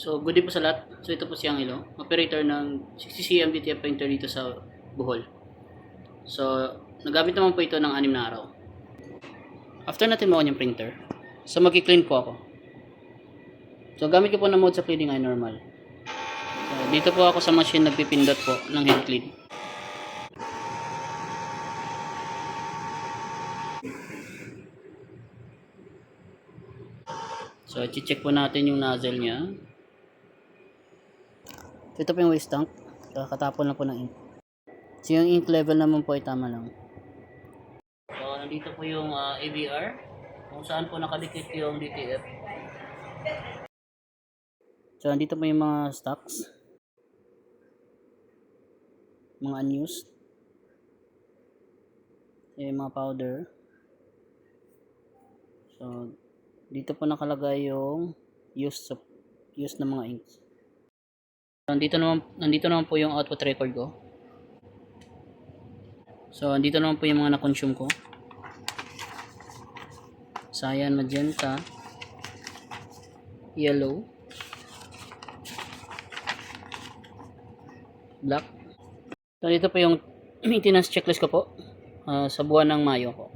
So, good day po sa lahat. So, ito po si Angelo, operator ng 60cm DTF printer dito sa Bohol. So, nagamit naman po ito ng 6 na araw. After natin makuha yung printer, so mag-clean po ako. So, gamit ko po na mode sa cleaning ay normal. So, dito po ako sa machine nagpipindot po ng head clean. So, i-check po natin yung nozzle niya. Ito po yung waste tank. Kakatapon lang po ng ink. So yung ink level naman po ay tama lang. So nandito po yung ABR. Kung saan po nakadikit yung DTF. So nandito po yung mga stocks. Mga unused. So yung mga powder. So dito po nakalagay yung used na mga inks. Nandito naman po yung output record ko. So, nandito naman po yung mga na-consume ko. Cyan, magenta, yellow, black. So, dito po yung maintenance checklist ko po sa buwan ng Mayo ko.